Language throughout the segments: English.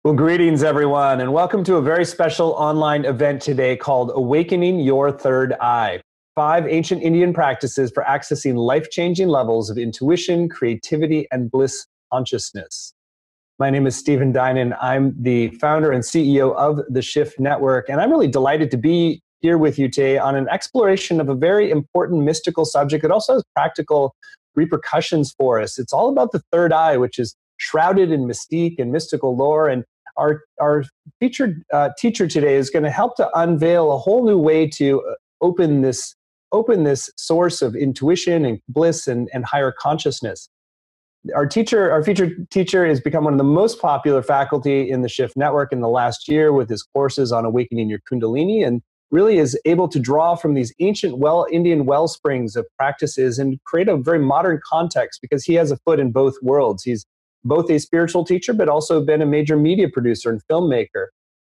Well, greetings, everyone, and welcome to a very special online event today called Awakening Your Third Eye. 5 ancient Indian practices for accessing life-changing levels of intuition, creativity, and bliss consciousness. My name is Stephen Dinan. I'm the founder and CEO of the Shift Network, and I'm really delighted to be here with you today on an exploration of a very important mystical subject that also has practical repercussions for us. It's all about the third eye, which is shrouded in mystique and mystical lore. And our featured teacher today is going to help to unveil a whole new way to open this source of intuition and bliss and higher consciousness. Our featured teacher has become one of the most popular faculty in the Shift Network in the last year with his courses on awakening your Kundalini, and really is able to draw from these ancient Indian well springs of practices and create a very modern context because he has a foot in both worlds. He's both a spiritual teacher, but also been a major media producer and filmmaker.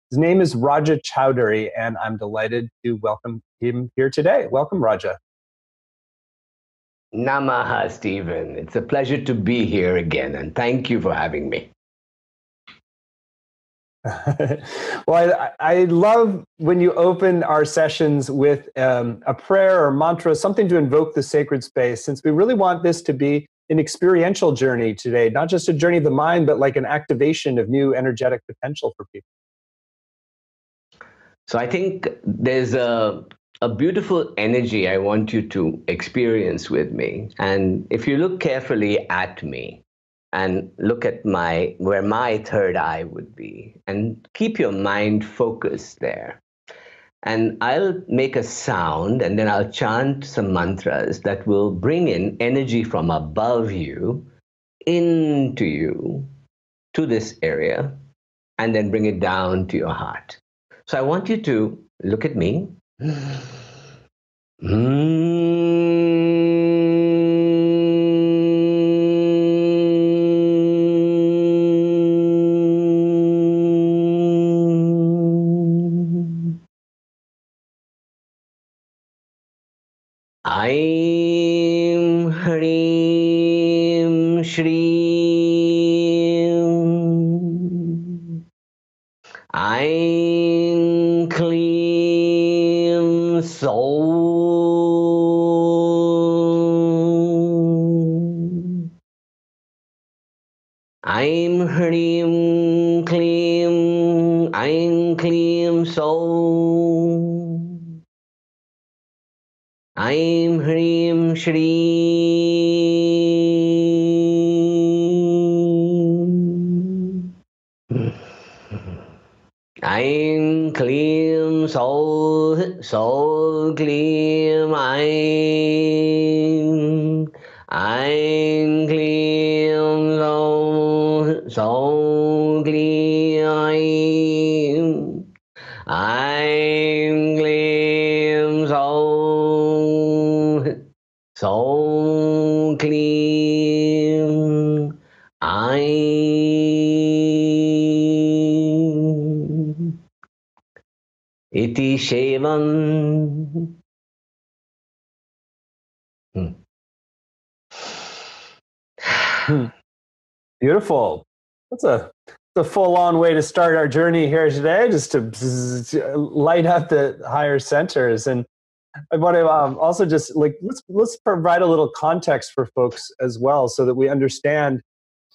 His name is Raja Choudhury, and I'm delighted to welcome him here today. Welcome, Raja. Namaha, Stephen. It's a pleasure to be here again, and thank you for having me. Well, I love when you open our sessions with a prayer or mantra, something to invoke the sacred space, since we really want this to be an experiential journey today, not just a journey of the mind, but like an activation of new energetic potential for people. So I think there's a beautiful energy I want you to experience with me. And if you look carefully at me and look at where my third eye would be, and keep your mind focused there. And I'll make a sound, and then I'll chant some mantras that will bring in energy from above you, into you, to this area, and then bring it down to your heart. So I want you to look at me. Aim Hrim Shrim Aim Klim Soul Aim Hrim Klim Aim Klim Soul Aim Hrim Shrim Aim Klim Soul Soul Klim Aim Klim Soul Soul Klim Aim Klim Soul Soul Klim Aim Iti Shevam. Beautiful. That's a full-on way to start our journey here today, just to light up the higher centers. And I want to also just let's provide a little context for folks as well, so that we understand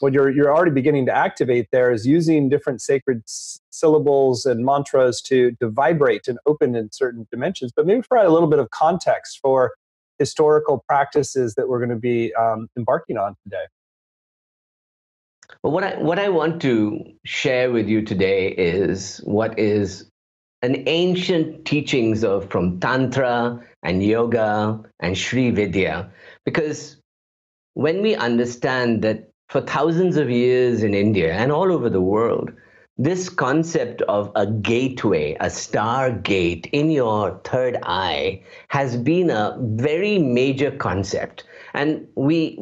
what you're already beginning to activate there is using different sacred syllables and mantras to vibrate and open in certain dimensions. But maybe provide a little bit of context for historical practices that we're going to be embarking on today. Well, what I want to share with you today is what is an ancient teachings from Tantra and Yoga and Sri Vidya. Because when we understand that for thousands of years in India and all over the world, this concept of a gateway, a star gate in your third eye has been a very major concept. And we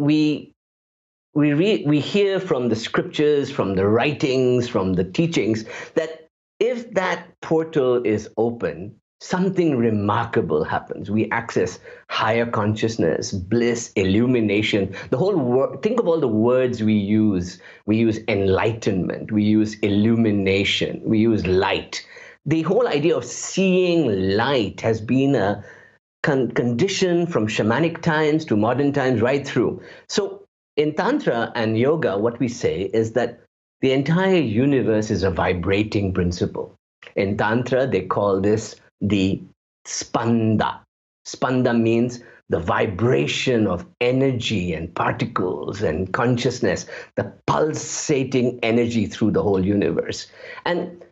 hear from the scriptures, from the writings, from the teachings, that if that portal is open, something remarkable happens. We access higher consciousness, bliss, illumination. The whole word, think of all the words we use. We use enlightenment, we use illumination, we use light. The whole idea of seeing light has been a condition from shamanic times to modern times right through. So in Tantra and yoga, what we say is that the entire universe is a vibrating principle. In Tantra, they call this the spanda. Spanda means the vibration of energy and particles and consciousness, the pulsating energy through the whole universe. And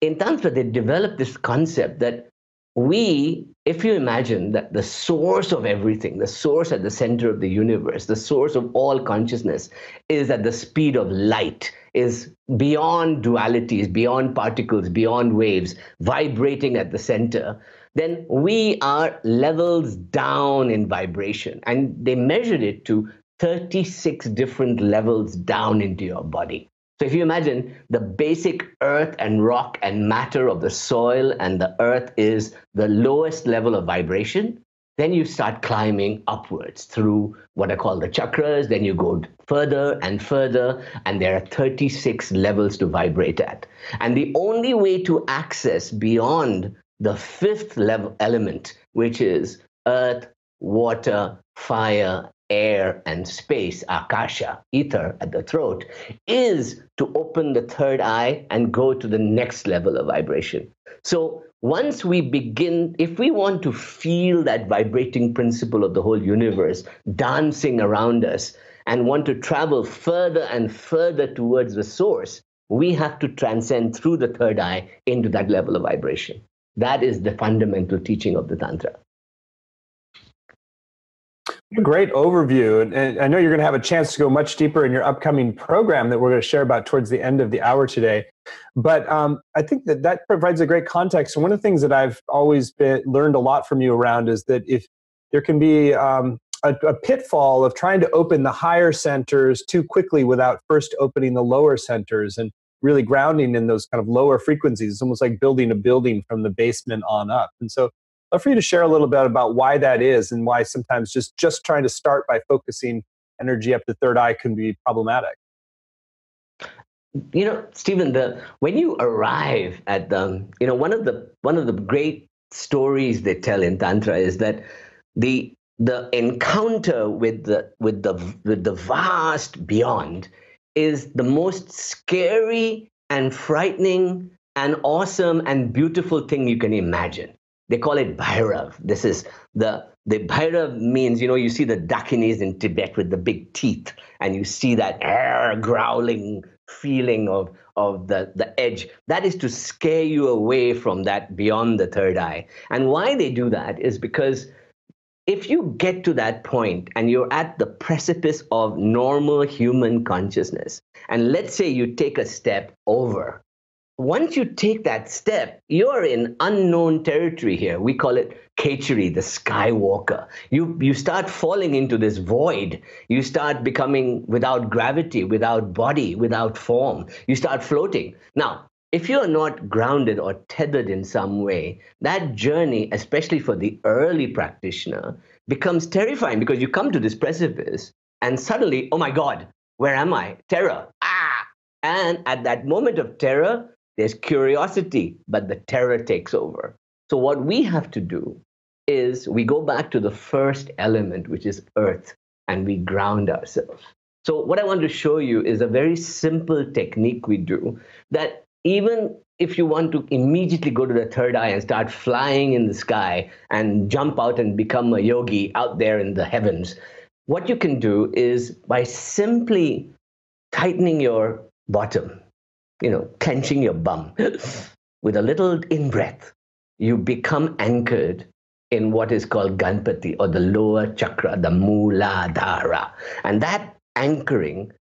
in Tantra, they developed this concept that if you imagine that the source of everything, the source at the center of the universe, the source of all consciousness is at the speed of light, is beyond dualities, beyond particles, beyond waves, vibrating at the center, then we are levels down in vibration. And they measured it to 36 different levels down into your body. So if you imagine the basic earth and rock and matter of the soil, and the earth is the lowest level of vibration, then you start climbing upwards through what I call the chakras. Then you go further and further, and there are 36 levels to vibrate at. And the only way to access beyond the fifth level element, which is earth, water, fire, air, and space, akasha, ether at the throat, is to open the third eye and go to the next level of vibration. So once we begin, if we want to feel that vibrating principle of the whole universe dancing around us and want to travel further and further towards the source, we have to transcend through the third eye into that level of vibration. That is the fundamental teaching of the Tantra. A great overview. And I know you're going to have a chance to go much deeper in your upcoming program that we're going to share about towards the end of the hour today. But I think that provides a great context. And one of the things that I've always learned a lot from you around is that if there can be a pitfall of trying to open the higher centers too quickly without first opening the lower centers and really grounding in those kind of lower frequencies. It's almost like building a building from the basement on up. And so I'd love for you to share a little bit about why that is and why sometimes just trying to start by focusing energy up the third eye can be problematic. You know, Stephen, when you arrive at one of the great stories they tell in Tantra is that the encounter with the vast beyond is the most scary and frightening and awesome and beautiful thing you can imagine. They call it Bhairav. This is the Bhairav means, you see the Dakinis in Tibet with the big teeth, and you see that growling feeling of the edge. That is to scare you away from that beyond the third eye. And why they do that is because if you get to that point and you're at the precipice of normal human consciousness, and let's say you take a step over, once you take that step, you're in unknown territory here. We call it Choudhury, the skywalker. You start falling into this void. You start becoming without gravity, without body, without form. You start floating. Now, if you're not grounded or tethered in some way, that journey, especially for the early practitioner, becomes terrifying because you come to this precipice and suddenly, oh my God, where am I? Terror. And at that moment of terror, there's curiosity, but the terror takes over. So what we have to do is we go back to the first element, which is earth, and we ground ourselves. So what I want to show you is a very simple technique we do that even if you want to immediately go to the third eye and start flying in the sky and jump out and become a yogi out there in the heavens, what you can do is by simply tightening your bottom, clenching your bum with a little in-breath, you become anchored in what is called Ganpati, or the lower chakra, the Mooladhara. And that anchoring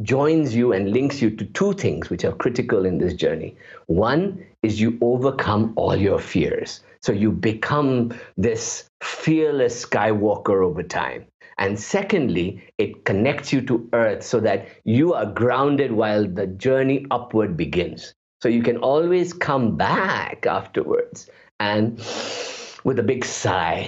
joins you and links you to two things which are critical in this journey. One is you overcome all your fears. So you become this fearless skywalker over time. And secondly, it connects you to earth so that you are grounded while the journey upward begins. So you can always come back afterwards and with a big sigh,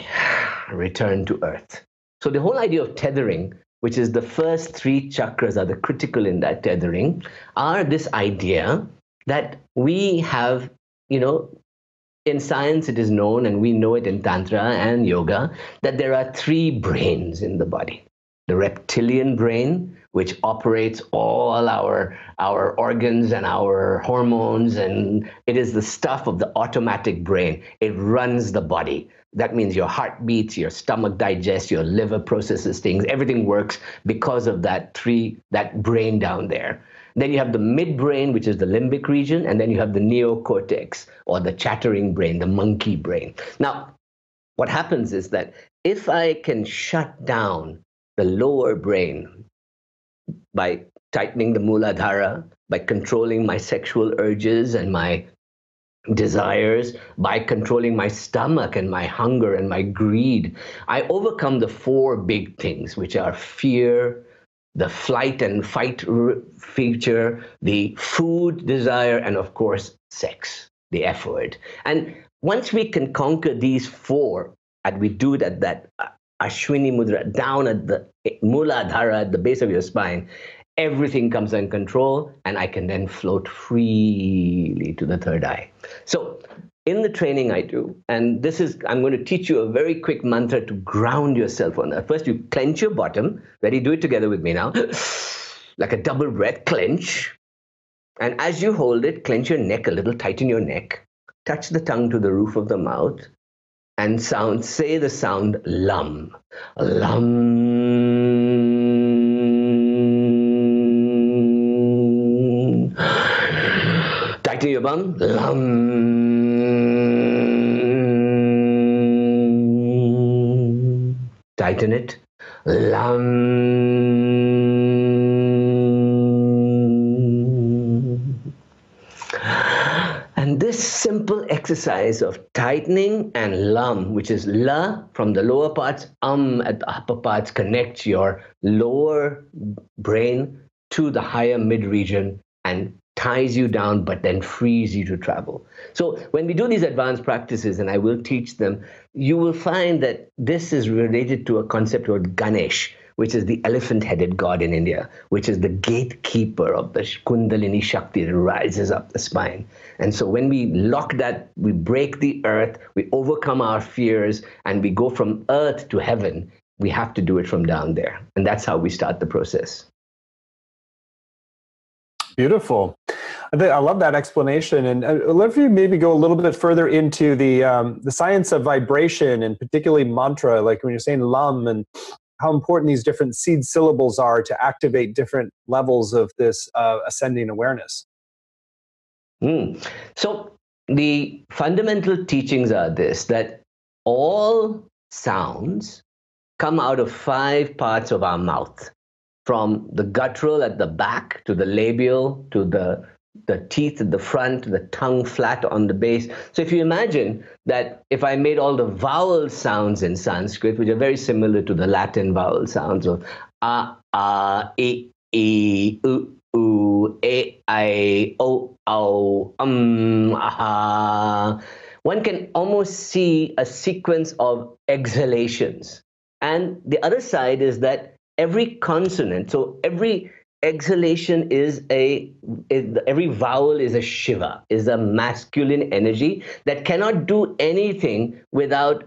return to earth. So the whole idea of tethering, which is the first three chakras are the critical in that tethering, are this idea that we have, in science it is known, and we know it in Tantra and yoga, that there are three brains in the body. The reptilian brain, which operates all our organs and our hormones, and it is the stuff of the automatic brain. It runs the body. That means your heart beats, your stomach digests, your liver processes things. Everything works because of that brain down there. Then you have the midbrain, which is the limbic region, and then you have the neocortex, or the chattering brain, the monkey brain. Now, what happens is that if I can shut down the lower brain by tightening the Muladhara, by controlling my sexual urges and my desires, by controlling my stomach and my hunger and my greed, I overcome the four big things, which are fear, the flight and fight feature, the food desire, and of course, sex, the F word. And once we can conquer these four, and we do it at that Ashwini Mudra, down at the Muladhara, at the base of your spine, everything comes in control, and I can then float freely to the third eye. So in the training I do, and I'm going to teach you a very quick mantra to ground yourself on that. First, you clench your bottom. Ready? Do it together with me now. Like a double breath, clench. And as you hold it, clench your neck a little, tighten your neck. Touch the tongue to the roof of the mouth. And say the sound lum. Lum. Tighten your bum. Lum. Tighten it. Lum. And this simple exercise of tightening and lum, which is la from the lower parts, at the upper parts, connects your lower brain to the higher mid region and ties you down, but then frees you to travel. So when we do these advanced practices, and I will teach them, you will find that this is related to a concept called Ganesh, which is the elephant-headed god in India, which is the gatekeeper of the Kundalini Shakti that rises up the spine. And so when we lock that, we break the earth, we overcome our fears, and we go from earth to heaven, we have to do it from down there. And that's how we start the process. Beautiful. I love that explanation. And I'd love for you maybe go a little bit further into the science of vibration, and particularly mantra, like when you're saying lam, and how important these different seed syllables are to activate different levels of this ascending awareness. So the fundamental teachings are this, that all sounds come out of 5 parts of our mouth, from the guttural at the back to the labial to the teeth at the front, the tongue flat on the base. So if you imagine that if I made all the vowel sounds in Sanskrit, which are very similar to the Latin vowel sounds of a, e, u, e, I, o, ah, one can almost see a sequence of exhalations. And the other side is that every consonant, so every exhalation every vowel is a Shiva, is a masculine energy that cannot do anything without,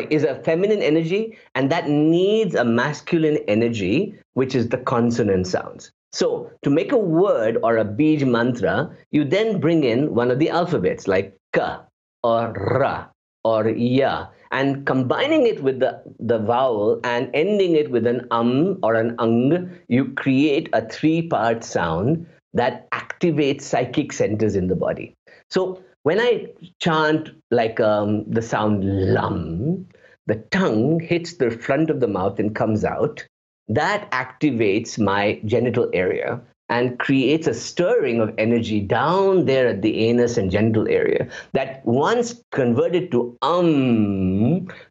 is a feminine energy, and that needs a masculine energy, which is the consonant sounds. So to make a word or a bij mantra, you then bring in one of the alphabets, like ka or ra or ya, and combining it with the vowel and ending it with an or an ang, you create a 3-part sound that activates psychic centers in the body. So when I chant like the sound lam, the tongue hits the front of the mouth and comes out. That activates my genital area and creates a stirring of energy down there at the anus and genital area that, once converted to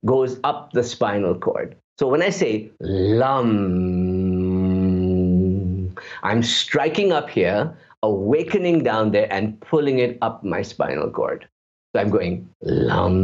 goes up the spinal cord. So when I say lam, I'm striking up here, awakening down there, and pulling it up my spinal cord. So I'm going lum.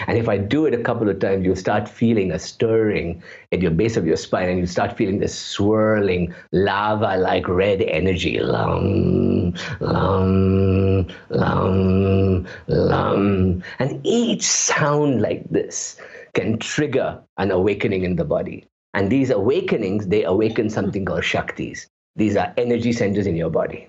And if I do it a couple of times, you'll start feeling a stirring at your base of your spine, and you start feeling this swirling lava-like red energy. Lum, lum, lum, lum. And each sound like this can trigger an awakening in the body. And these awakenings, they awaken something called Shaktis. These are energy centers in your body.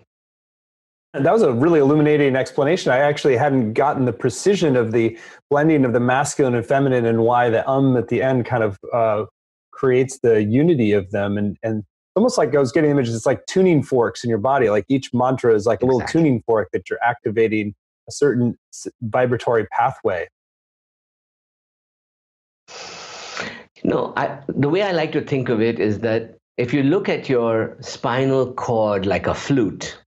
And that was a really illuminating explanation. I actually hadn't gotten the precision of the blending of the masculine and feminine, and why the at the end kind of creates the unity of them. And almost like I was getting images, it's like tuning forks in your body. Like each mantra is like a little tuning fork that you're activating a certain vibratory pathway. No, the way I like to think of it is that if you look at your spinal cord like a flute,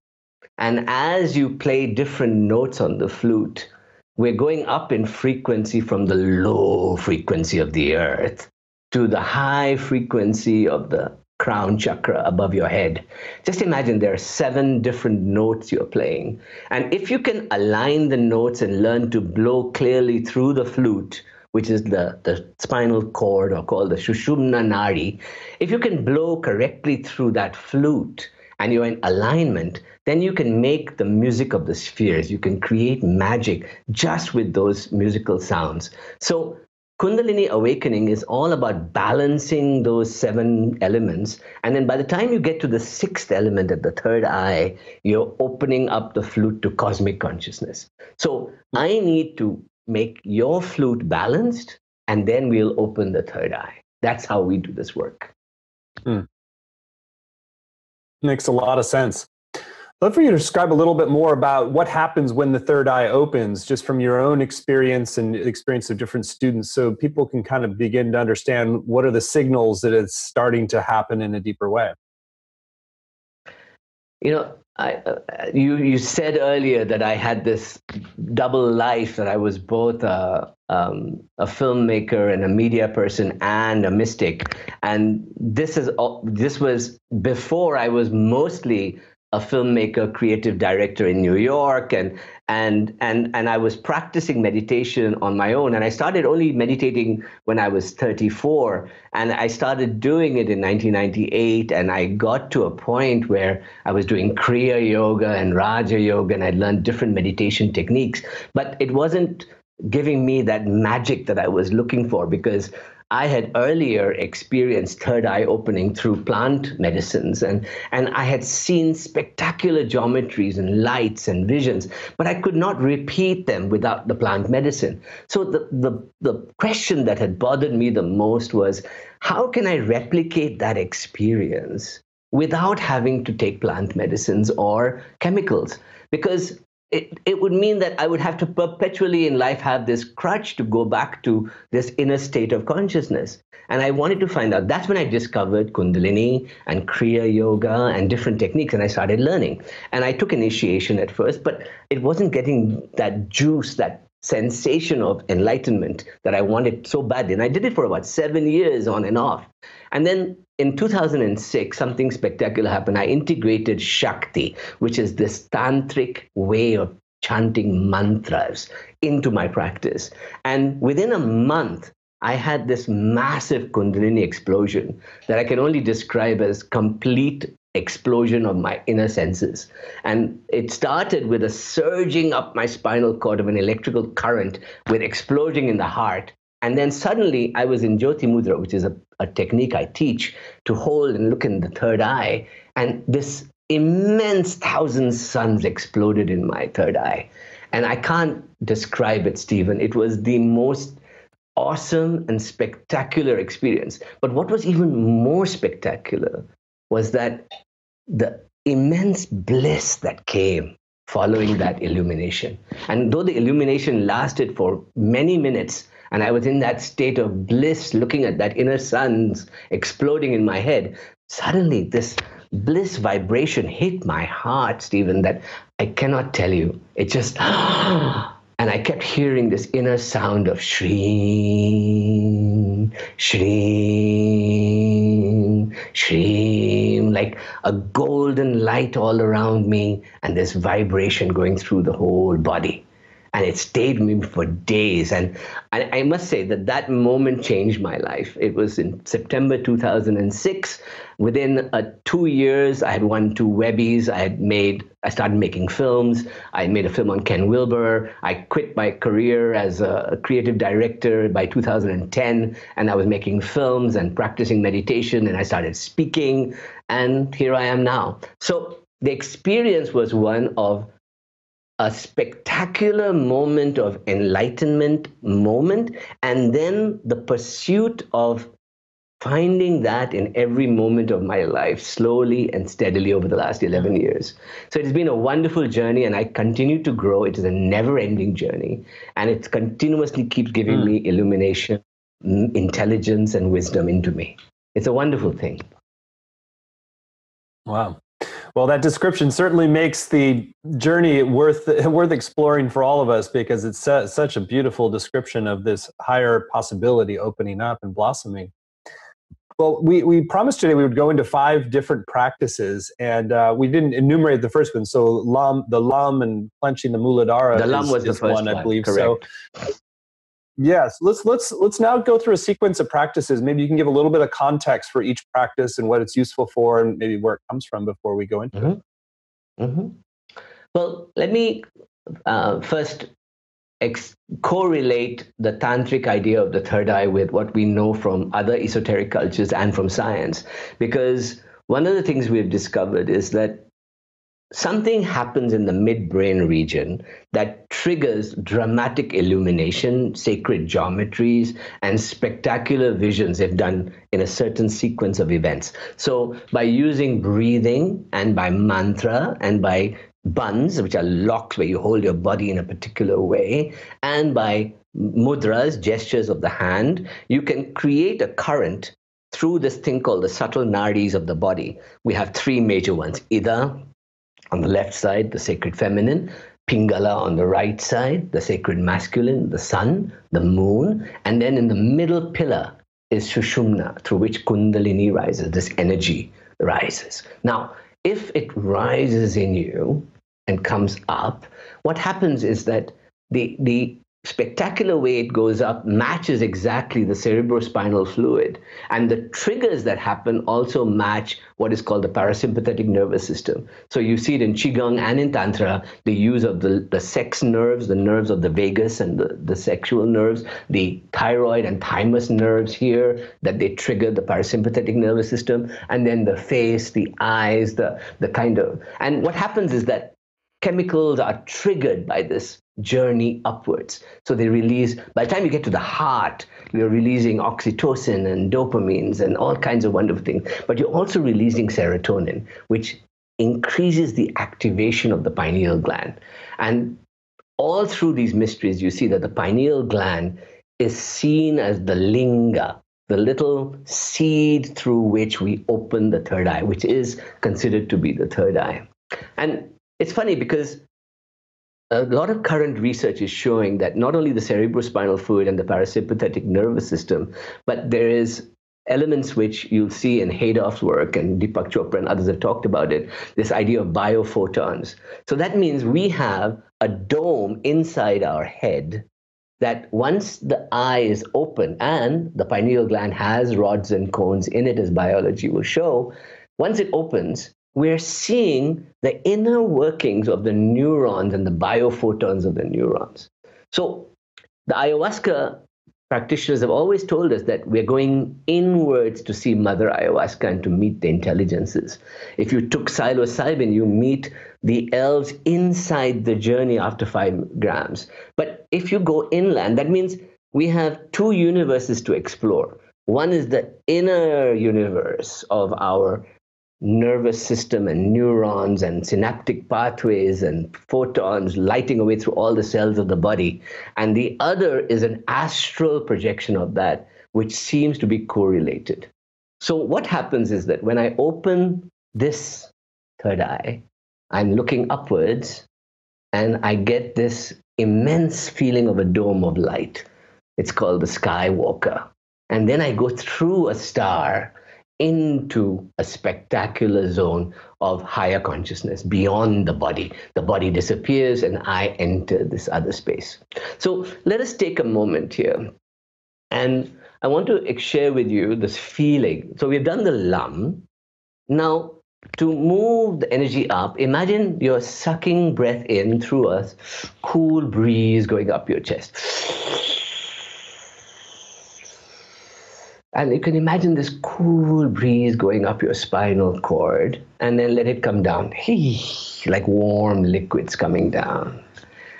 and as you play different notes on the flute, we're going up in frequency from the low frequency of the earth to the high frequency of the crown chakra above your head. Just imagine there are 7 different notes you're playing. And if you can align the notes and learn to blow clearly through the flute, which is the spinal cord, or called the Sushumna Nadi, if you can blow correctly through that flute and you're in alignment, then you can make the music of the spheres. You can create magic just with those musical sounds. So Kundalini awakening is all about balancing those 7 elements. And then by the time you get to the 6th element at the third eye, you're opening up the flute to cosmic consciousness. So I need to make your flute balanced, and then we'll open the third eye. That's how we do this work. Makes a lot of sense. I'd love for you to describe a little bit more about what happens when the third eye opens, just from your own experience and experience of different students, so people can kind of begin to understand what are the signals that it's starting to happen in a deeper way. You know, you said earlier that I had this double life, that I was both a filmmaker and a media person and a mystic. And this was before I was mostly a filmmaker, creative director in New York, and I was practicing meditation on my own. And I started only meditating when I was 34, and I started doing it in 1998. And I got to a point where I was doing Kriya Yoga and Raja Yoga, and I'd learned different meditation techniques, but it wasn't giving me that magic that I was looking for, because I had earlier experienced third eye opening through plant medicines, and I had seen spectacular geometries and lights and visions, but I could not repeat them without the plant medicine. So the question that had bothered me the most was, how can I replicate that experience without having to take plant medicines or chemicals? Because it would mean that I would have to perpetually in life have this crutch to go back to this inner state of consciousness. And I wanted to find out. That's when I discovered Kundalini and Kriya Yoga and different techniques, and I started learning. And I took initiation at first, but it wasn't getting that juice, that sensation of enlightenment that I wanted so badly. And I did it for about 7 years on and off. And then in 2006, something spectacular happened. I integrated Shakti, which is this tantric way of chanting mantras, into my practice. And within a month, I had this massive Kundalini explosion that I can only describe as complete explosion of my inner senses. And it started with a surging up my spinal cord of an electrical current with exploding in the heart. And then suddenly I was in Jyoti Mudra, which is a technique I teach to hold and look in the third eye. And this immense 1,000 suns exploded in my third eye. And I can't describe it, Stephen. It was the most awesome and spectacular experience. But what was even more spectacular was that the immense bliss that came following that illumination. And though the illumination lasted for many minutes, and I was in that state of bliss, looking at that inner suns exploding in my head, suddenly this bliss vibration hit my heart, Stephen, that I cannot tell you. It just, And I kept hearing this inner sound of shreem, shreem, shreem, like a golden light all around me, and this vibration going through the whole body. And it stayed with me for days. And I must say that that moment changed my life. It was in September 2006. Within 2 years, I had won 2 Webbies. I started making films. I made a film on Ken Wilber. I quit my career as a creative director by 2010, and I was making films and practicing meditation, and I started speaking, and here I am now. So the experience was one of a spectacular moment of enlightenment moment, and then the pursuit of finding that in every moment of my life, slowly and steadily over the last 11 years. So it has been a wonderful journey, and I continue to grow. It is a never-ending journey, and it continuously keeps giving me illumination, intelligence, and wisdom into me. It's a wonderful thing. Wow. Well, that description certainly makes the journey worth exploring for all of us, because it's such a beautiful description of this higher possibility opening up and blossoming. Well, we promised today we would go into 5 different practices, and we didn't enumerate the first one. So the Lam and clenching the Muladhara was the first one, I believe. Correct. So yes, let's now go through a sequence of practices. Maybe you can give a little bit of context for each practice and what it's useful for, and maybe where it comes from before we go into it. Mm-hmm. Well, let me first correlate the tantric idea of the third eye with what we know from other esoteric cultures and from science, because one of the things we've discovered is that something happens in the midbrain region that triggers dramatic illumination, sacred geometries, and spectacular visions if done in a certain sequence of events. So by using breathing and by mantra and by buns, which are locks where you hold your body in a particular way, and by mudras, gestures of the hand, you can create a current through this thing called the subtle nadis of the body. We have 3 major ones: Ida on the left side, the sacred feminine; Pingala on the right side, the sacred masculine, the sun, the moon; and then in the middle pillar is Sushumna, through which Kundalini rises, this energy rises. Now, if it rises in you and comes up, what happens is that the spectacular way it goes up matches exactly the cerebrospinal fluid, and the triggers that happen also match what is called the parasympathetic nervous system. So you see it in Qigong and in Tantra, the use of the sex nerves, the nerves of the vagus and the sexual nerves, the thyroid and thymus nerves here, that they trigger the parasympathetic nervous system, and then the face, the eyes, the kind of, and what happens is that chemicals are triggered by this journey upwards. So they release, by the time you get to the heart, you're releasing oxytocin and dopamines and all kinds of wonderful things. But you're also releasing serotonin, which increases the activation of the pineal gland. And all through these mysteries, you see that the pineal gland is seen as the linga, the little seed through which we open the third eye, which is considered to be the third eye. And it's funny because a lot of current research is showing that not only the cerebrospinal fluid and the parasympathetic nervous system, but there is elements which you'll see in Haydoff's work, and Deepak Chopra and others have talked about it, this idea of biophotons. So that means we have a dome inside our head that once the eye is open, and the pineal gland has rods and cones in it, as biology will show, once it opens, we're seeing the inner workings of the neurons and the biophotons of the neurons. So the ayahuasca practitioners have always told us that we're going inwards to see Mother Ayahuasca and to meet the intelligences. If you took psilocybin, you meet the elves inside the journey after 5 grams. But if you go inland, that means we have 2 universes to explore. One is the inner universe of our nervous system and neurons and synaptic pathways and photons lighting away through all the cells of the body. And the other is an astral projection of that, which seems to be correlated. So what happens is that when I open this third eye, I'm looking upwards and I get this immense feeling of a dome of light. It's called the Skywalker. And then I go through a star into a spectacular zone of higher consciousness beyond the body. The body disappears and I enter this other space. So let us take a moment here. And I want to share with you this feeling. So we've done the LUM. Now, to move the energy up, imagine you're sucking breath in through a cool breeze going up your chest. And you can imagine this cool breeze going up your spinal cord, and then let it come down, like warm liquids coming down.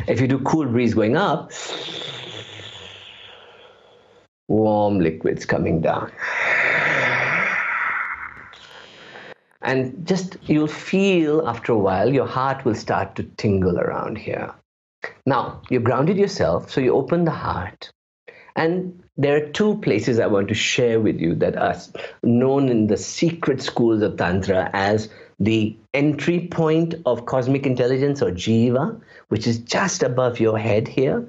If you do cool breeze going up, warm liquids coming down. And just you'll feel after a while, your heart will start to tingle around here. Now, you've grounded yourself, so you open the heart. And there are two places I want to share with you that are known in the secret schools of Tantra as the entry point of cosmic intelligence, or Jiva, which is just above your head here,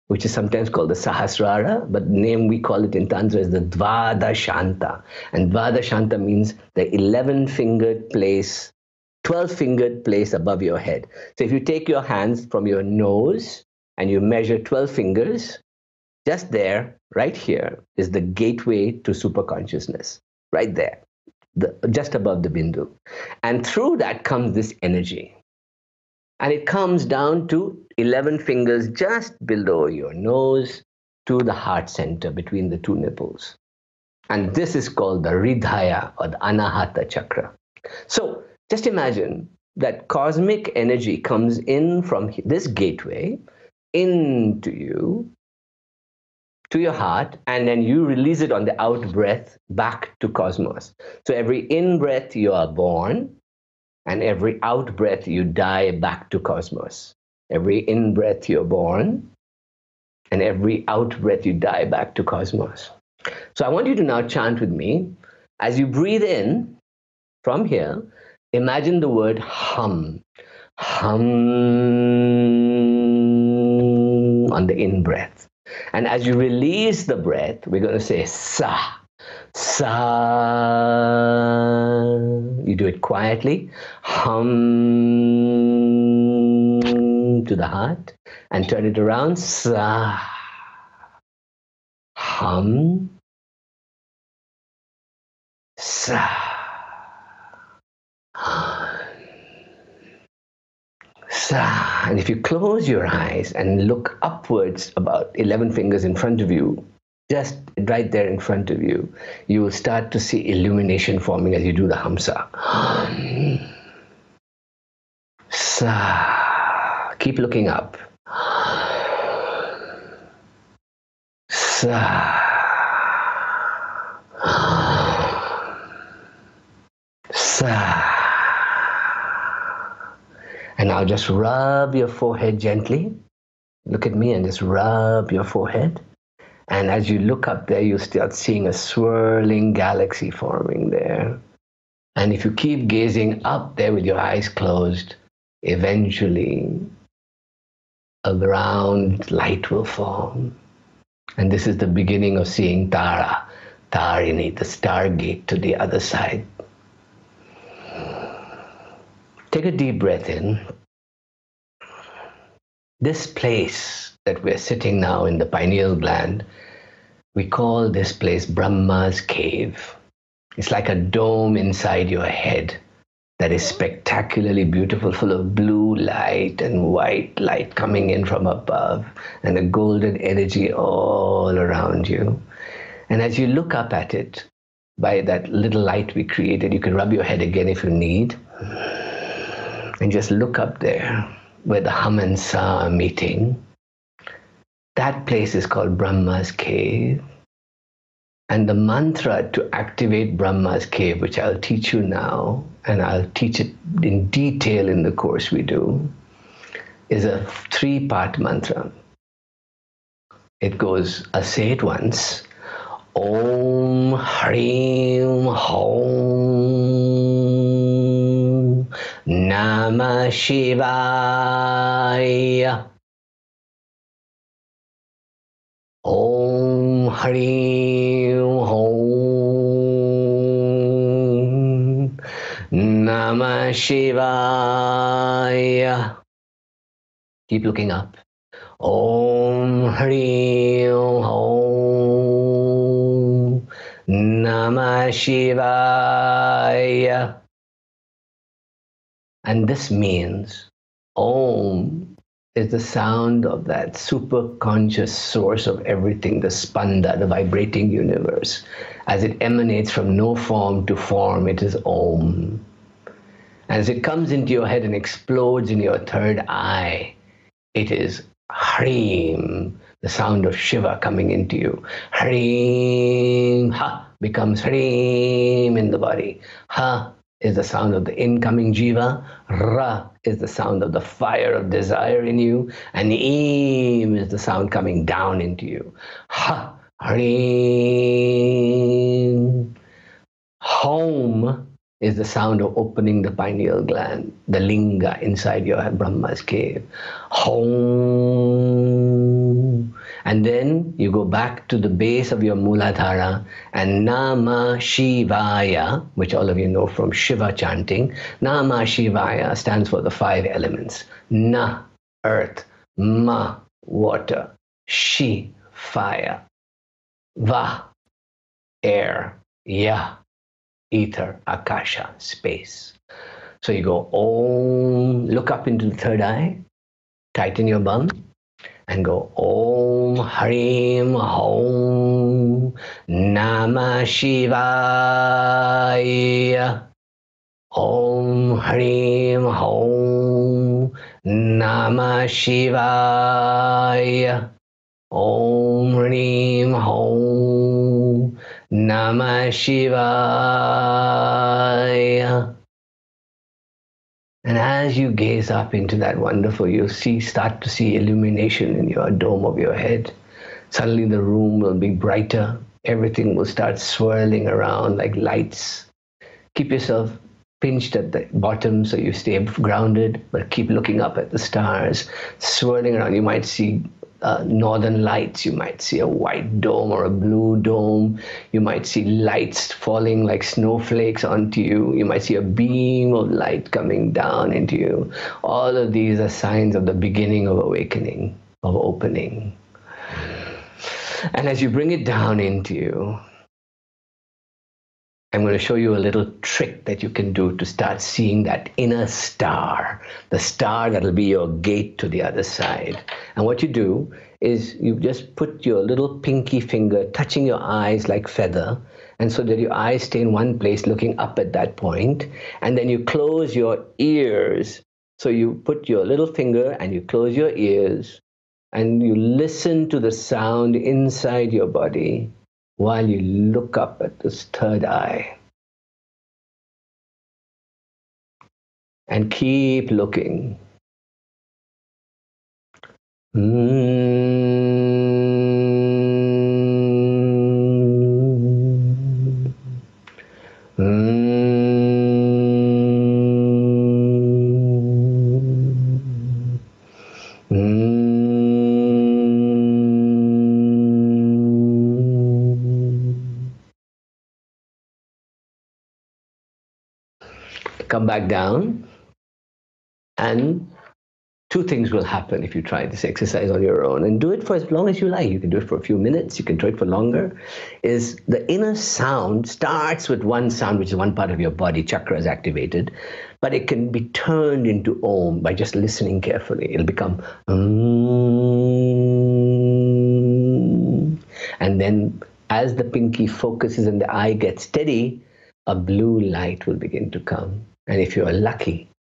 which is sometimes called the Sahasrara, but the name we call it in Tantra is the Dvadashanta. And Dvadashanta means the 11-fingered place, 12-fingered place above your head. So if you take your hands from your nose and you measure 12 fingers, just there, right here, is the gateway to superconsciousness, right there, just above the bindu. And through that comes this energy. And it comes down to 11 fingers just below your nose to the heart center between the two nipples. And this is called the Hridaya, or the Anahata chakra. So just imagine that cosmic energy comes in from this gateway into you, to your heart, and then you release it on the out breath back to cosmos. So every in breath you are born, and every out breath you die back to cosmos. Every in breath you're born, and every out breath you die back to cosmos. So I want you to now chant with me. As you breathe in from here, imagine the word hum. Hum on the in breath. And as you release the breath, we're going to say sa, sa. You do it quietly. Hum to the heart and turn it around. Sa. Hum. Sa. Sa. And if you close your eyes and look upwards about 11 fingers in front of you, just right there in front of you, you will start to see illumination forming as you do the hamsa. Sa. Keep looking up. Sa. Sa. And now just rub your forehead gently. Look at me and just rub your forehead. And as you look up there, you'll start seeing a swirling galaxy forming there. And if you keep gazing up there with your eyes closed, eventually a round light will form. And this is the beginning of seeing Tara, Tarini, the stargate to the other side. Take a deep breath in. This place that we're sitting now in the pineal gland, we call this place Brahma's cave. It's like a dome inside your head that is spectacularly beautiful, full of blue light and white light coming in from above, and a golden energy all around you. And as you look up at it, by that little light we created, you can rub your head again if you need. And just look up there where the hum and sa are meeting. That place is called Brahma's cave. And the mantra to activate Brahma's cave, which I'll teach you now, and I'll teach it in detail in the course we do, is a 3-part mantra. It goes, I'll say it once. Om Hrim Hom Namah Shivaya. Om Hari Om Namah Shivaya. Keep looking up. Om Hari Om Namah Shivaya. And this means Om is the sound of that super conscious source of everything, the spanda, the vibrating universe. As it emanates from no form to form, it is Om. As it comes into your head and explodes in your third eye, it is Hreem, the sound of Shiva coming into you. Hreem, Ha becomes Hreem in the body. Ha is the sound of the incoming Jiva. Ra is the sound of the fire of desire in you. And Eem is the sound coming down into you. Ha, Hreem. Home is the sound of opening the pineal gland, the linga inside your Brahma's cave. Home. And then you go back to the base of your Muladhara and Nama Shivaya, which all of you know from Shiva chanting. Nama Shivaya stands for the 5 elements. Na, earth. Ma, water. Shi, fire. Va, air. Ya, ether, akasha, space. So you go Om, look up into the third eye, tighten your bum, and go Om Harim Om Namah Shivaya. Om Harim Om Namah Shivaya. Om Harim Om Namah Shivaya. And as you gaze up into that wonderful, you'll start to see illumination in your dome of your head. Suddenly the room will be brighter. Everything will start swirling around like lights. Keep yourself pinched at the bottom so you stay grounded, but keep looking up at the stars, swirling around. You might see northern lights, you might see a white dome or a blue dome, you might see lights falling like snowflakes onto you, you might see a beam of light coming down into you. All of these are signs of the beginning of awakening, of opening. And as you bring it down into you, I'm going to show you a little trick that you can do to start seeing that inner star, the star that will be your gate to the other side. And what you do is you just put your little pinky finger touching your eyes like feather, and so that your eyes stay in one place looking up at that point, and then you close your ears. So you put your little finger and you close your ears, and you listen to the sound inside your body while you look up at this third eye. And keep looking. Come back down, and 2 things will happen if you try this exercise on your own, and do it for as long as you like. You can do it for a few minutes, you can do it for longer. Is the inner sound starts with one sound, which is one part of your body, chakras activated, but it can be turned into Om by just listening carefully. It'll become and then as the pinky focuses and the eye gets steady, a blue light will begin to come. And if you're lucky,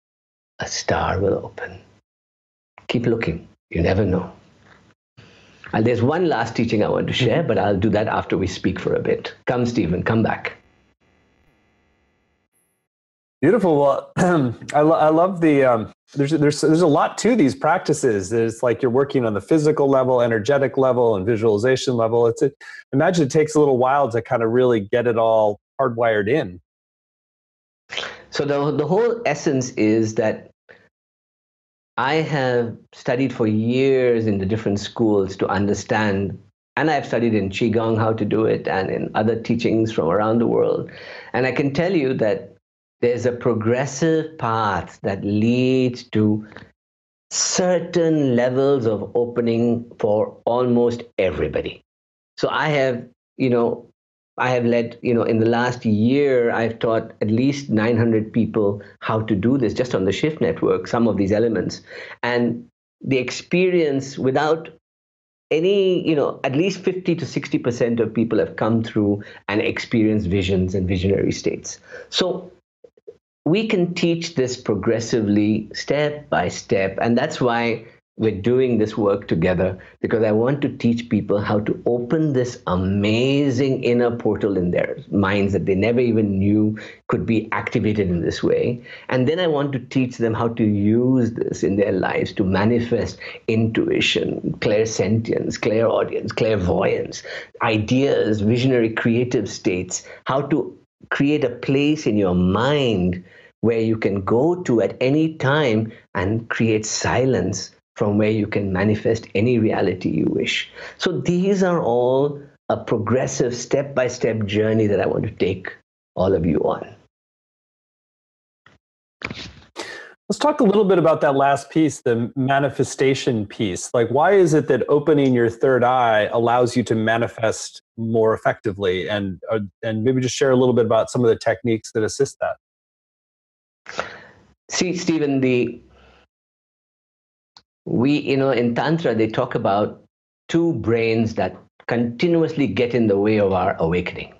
a star will open. Keep looking. You never know. And there's one last teaching I want to share, but I'll do that after we speak for a bit. Come, Stephen, come back. Beautiful. Well, I love the, there's a lot to these practices. There's like you're working on the physical level, energetic level, and visualization level. Imagine it takes a little while to kind of really get it all hardwired in. So the whole essence is that I have studied for years in the different schools to understand And I've studied in Qigong how to do it and in other teachings from around the world. And I can tell you that there's a progressive path that leads to certain levels of opening for almost everybody. So I have led, in the last year, I've taught at least 900 people how to do this just on the Shift Network, some of these elements. And the experience without any, at least 50 to 60% of people have come through and experienced visions and visionary states. So we can teach this progressively, step by step. And that's why we're doing this work together, because I want to teach people how to open this amazing inner portal in their minds that they never even knew could be activated in this way. And then I want to teach them how to use this in their lives to manifest intuition, clairsentience, clairaudience, clairvoyance, ideas, visionary creative states, how to create a place in your mind where you can go to at any time and create silence from where you can manifest any reality you wish. So these are all a progressive step-by-step journey that I want to take all of you on. Let's talk a little bit about that last piece, the manifestation piece. Like, why is it that opening your third eye allows you to manifest more effectively? And maybe just share a little bit about some of the techniques that assist that. See, Stephen, in Tantra, they talk about two brains that continuously get in the way of our awakening.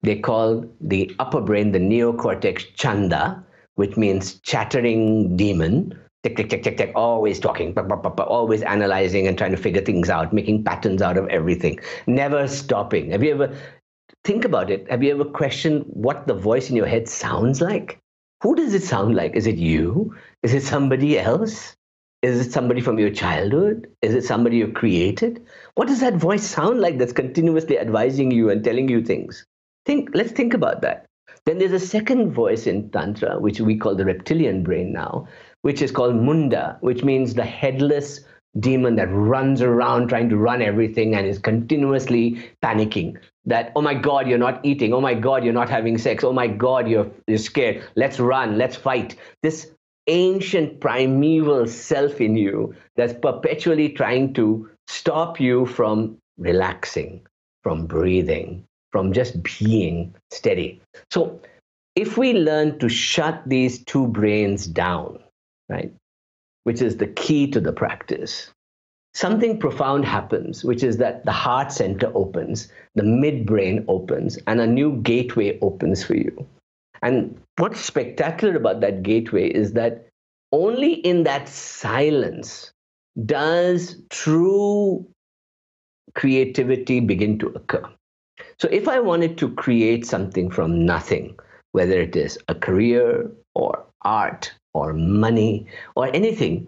They call the upper brain the neocortex chanda, which means chattering demon, tick, tick, tick, tick, tick, always talking, always analyzing and trying to figure things out, making patterns out of everything, never stopping. Have you ever, think about it, have you ever questioned what the voice in your head sounds like? Who does it sound like? Is it you? Is it somebody else? Is it somebody from your childhood? Is it somebody you created? What does that voice sound like that's continuously advising you and telling you things? Let's think about that. Then there's a second voice in Tantra, which we call the reptilian brain now, which is called Munda, which means the headless demon that runs around trying to run everything and is continuously panicking. That, oh my God, you're not eating. Oh my God, you're not having sex. Oh my God, you're scared. Let's run. Let's fight. This ancient primeval self in you that's perpetually trying to stop you from relaxing, from breathing, from just being steady. So if we learn to shut these two brains down, right, which is the key to the practice, something profound happens, which is that the heart center opens, the midbrain opens, and a new gateway opens for you. And what's spectacular about that gateway is that only in that silence does true creativity begin to occur. So if I wanted to create something from nothing, whether it is a career or art or money or anything,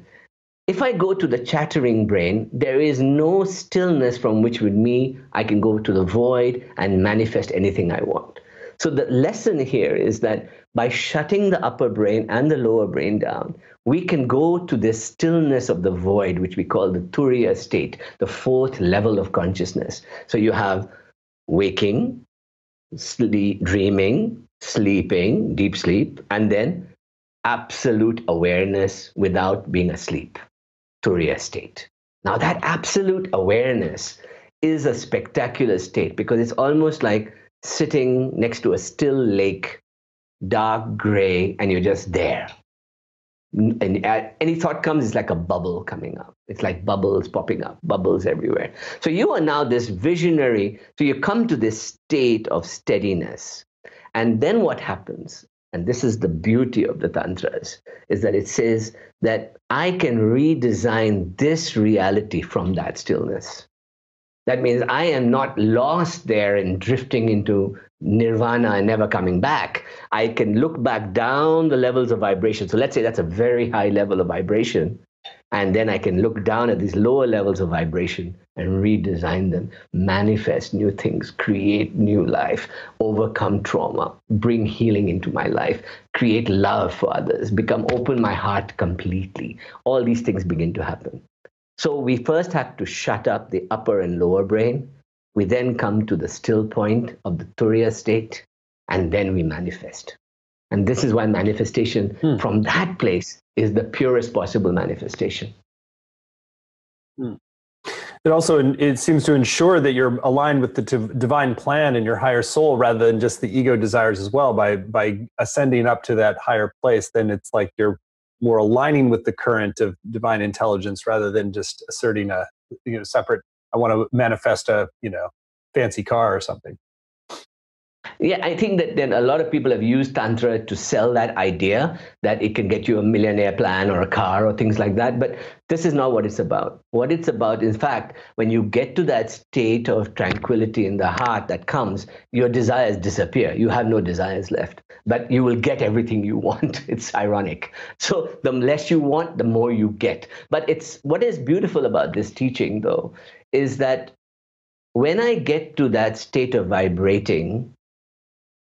if I go to the chattering brain, there is no stillness from which with me I can go to the void and manifest anything I want. So the lesson here is that by shutting the upper brain and the lower brain down, we can go to this stillness of the void, which we call the Turiya state, the fourth level of consciousness. So you have waking, dreaming, sleeping, deep sleep, and then absolute awareness without being asleep, Turiya state. Now that absolute awareness is a spectacular state because it's almost like sitting next to a still lake, dark gray, and you're just there. And any thought comes, it's like a bubble coming up. It's like bubbles popping up, bubbles everywhere. So you are now this visionary. So you come to this state of steadiness. And then what happens, and this is the beauty of the Tantras, is that it says that I can redesign this reality from that stillness. That means I am not lost there and drifting into nirvana and never coming back. I can look back down the levels of vibration. So let's say that's a very high level of vibration. And then I can look down at these lower levels of vibration and redesign them, manifest new things, create new life, overcome trauma, bring healing into my life, create love for others, open my heart completely. All these things begin to happen. So we first have to shut up the upper and lower brain. We then come to the still point of the Turiya state, and then we manifest. And this is why manifestation from that place is the purest possible manifestation. It also, it seems to ensure that you're aligned with the divine plan and your higher soul rather than just the ego desires as well. By ascending up to that higher place, then it's like you're more aligning with the current of divine intelligence rather than just asserting a separate, I want to manifest a fancy car or something. Yeah, I think that then a lot of people have used Tantra to sell that idea that it can get you a millionaire plan or a car or things like that. But this is not what it's about. What it's about, in fact, when you get to that state of tranquility in the heart that comes, your desires disappear. You have no desires left, but you will get everything you want. It's ironic. So the less you want, the more you get. But what is beautiful about this teaching, though, is that when I get to that state of vibrating,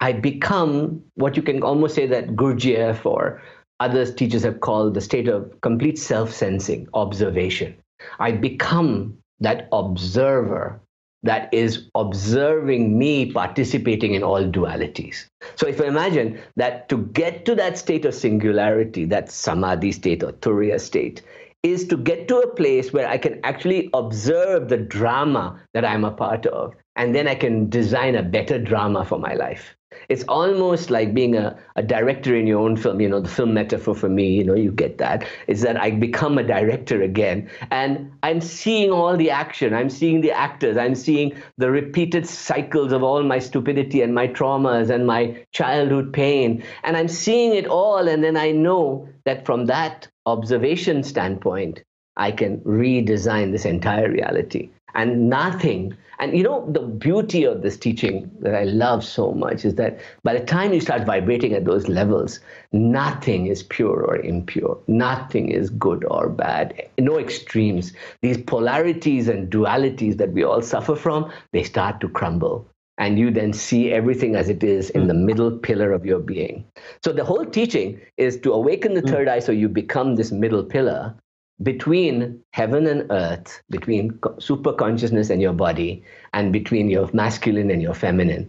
I become what you can almost say that Gurdjieff or other teachers have called the state of complete self-sensing, observation. I become that observer that is observing me participating in all dualities. So if you imagine that to get to that state of singularity, that samadhi state or turiya state, is to get to a place where I can actually observe the drama that I'm a part of, and then I can design a better drama for my life. It's almost like being a director in your own film. The film metaphor for me, you get that, is that I become a director again, and I'm seeing all the action, I'm seeing the actors, I'm seeing the repeated cycles of all my stupidity and my traumas and my childhood pain, and I'm seeing it all, and then I know that from that observation standpoint, I can redesign this entire reality. And nothing, and the beauty of this teaching that I love so much is that by the time you start vibrating at those levels, nothing is pure or impure. Nothing is good or bad. No extremes. These polarities and dualities that we all suffer from, they start to crumble. And you then see everything as it is in the middle pillar of your being. So the whole teaching is to awaken the third eye so you become this middle pillar between heaven and earth, between super consciousness and your body, and between your masculine and your feminine,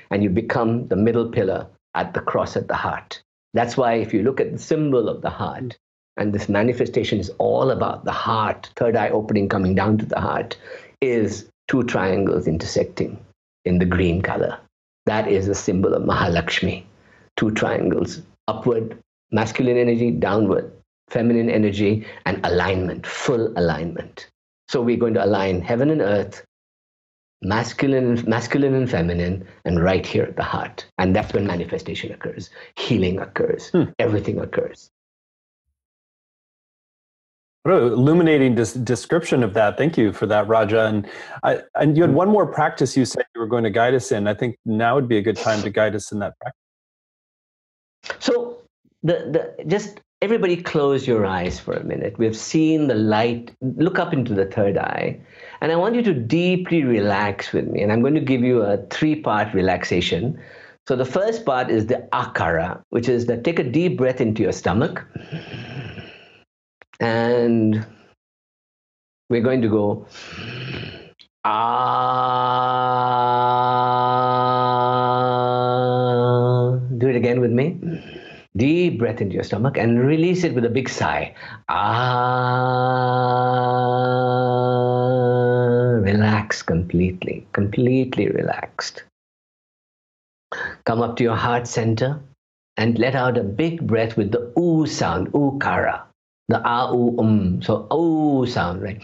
and you become the middle pillar at the cross at the heart. That's why if you look at the symbol of the heart, and this manifestation is all about the heart, third eye opening, coming down to the heart, is two triangles intersecting in the green color. That is a symbol of Mahalakshmi. Two triangles, upward, masculine energy, downward, feminine energy, and alignment, full alignment. So we're going to align heaven and earth, masculine and feminine, and right here at the heart. And that's when manifestation occurs, healing occurs, everything occurs. What an illuminating description of that. Thank you for that, Raja. And you had one more practice you said you were going to guide us in. I think now would be a good time to guide us in that practice. So just everybody close your eyes for a minute. We've seen the light. Look up into the third eye. And I want you to deeply relax with me. And I'm going to give you a 3-part relaxation. So the first part is the akara, which is that take a deep breath into your stomach. And we're going to go ah. Do it again with me. Deep breath into your stomach and release it with a big sigh. Ah. Relax completely, completely relaxed. Come up to your heart center and let out a big breath with the oo sound, ukara. The ah-oo-um. So, oh sound, right?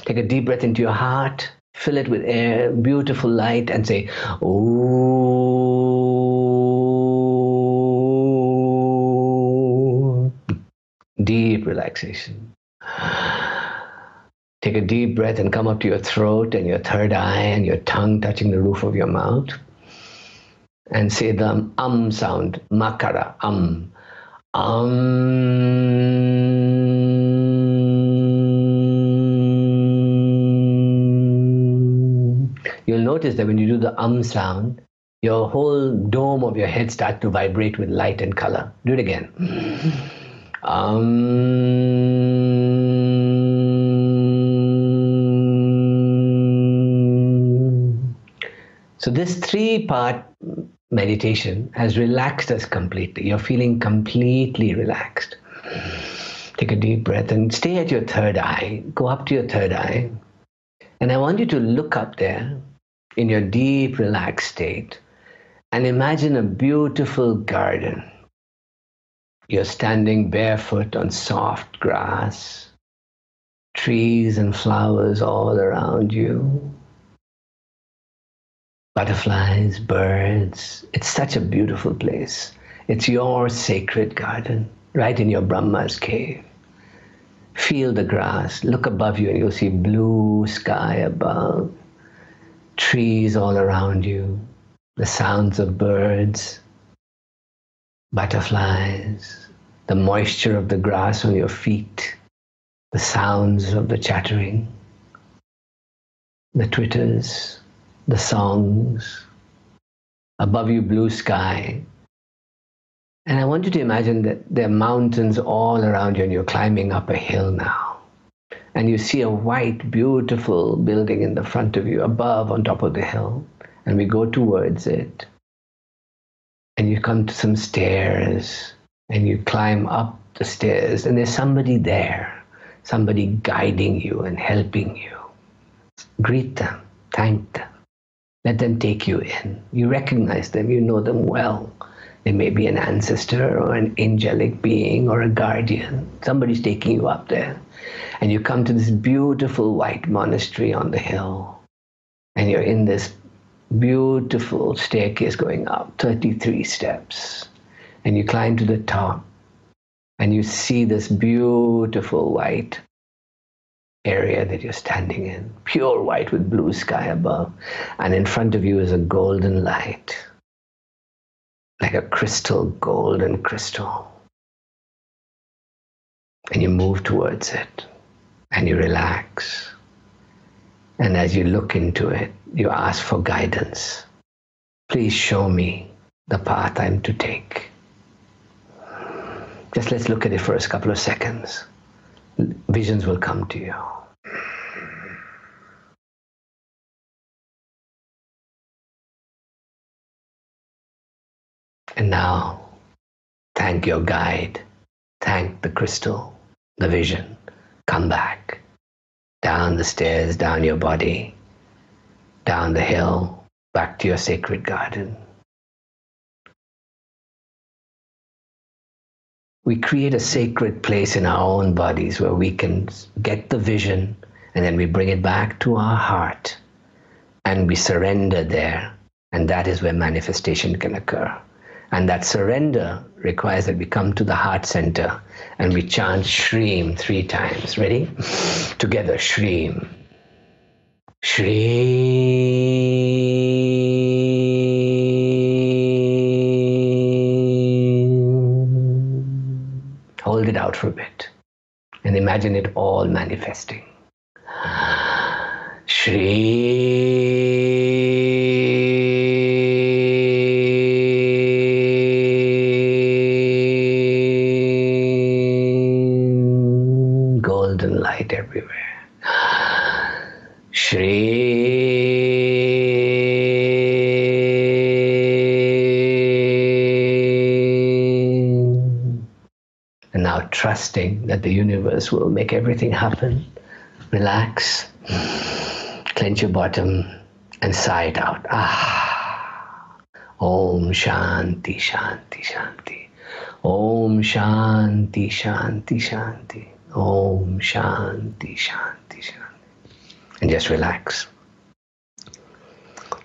Take a deep breath into your heart, fill it with air, beautiful light, and say, ooh. Deep relaxation. Take a deep breath and come up to your throat and your third eye and your tongue touching the roof of your mouth. And say the sound, makara, You'll notice that when you do the sound, your whole dome of your head starts to vibrate with light and color. Do it again. So this 3-part meditation has relaxed us completely. You're feeling completely relaxed. Take a deep breath and stay at your third eye. Go up to your third eye. And I want you to look up there in your deep, relaxed state and imagine a beautiful garden. You're standing barefoot on soft grass, trees and flowers all around you. Butterflies, birds. It's such a beautiful place. It's your sacred garden, right in your Brahma's cave. Feel the grass. Look above you and you'll see blue sky above, trees all around you, the sounds of birds, butterflies, the moisture of the grass on your feet, the sounds of the chattering, the twitters, the songs, above you blue sky. And I want you to imagine that there are mountains all around you and you're climbing up a hill now. And you see a white, beautiful building in the front of you, above, on top of the hill. And we go towards it. And you come to some stairs and you climb up the stairs and there's somebody there, somebody guiding you and helping you. Greet them, thank them. Let them take you in. You recognize them, you know them well. They may be an ancestor or an angelic being or a guardian. Somebody's taking you up there. And you come to this beautiful white monastery on the hill. And you're in this beautiful staircase going up, 33 steps. And you climb to the top. And you see this beautiful white area that you're standing in, pure white with blue sky above, and in front of you is a golden light, like a crystal, golden crystal. And you move towards it, and you relax. And as you look into it, you ask for guidance. Please show me the path I'm to take. Just let's look at it for a couple of seconds. Visions will come to you. And now, thank your guide. Thank the crystal, the vision. Come back. Down the stairs, down your body, down the hill, back to your sacred garden. We create a sacred place in our own bodies where we can get the vision and then we bring it back to our heart and we surrender there. And that is where manifestation can occur. And that surrender requires that we come to the heart center and we chant Shreem 3 times. Ready? Together, Shreem. Shreem. Hold it out for a bit and imagine it all manifesting. Shreem. Golden light everywhere. Shreem. And now trusting that the universe will make everything happen. Relax, clench your bottom and sigh it out. Om Shanti, Shanti, Shanti. Om Shanti, Shanti, Shanti. Om Shanti, Shanti, Shanti. And just relax.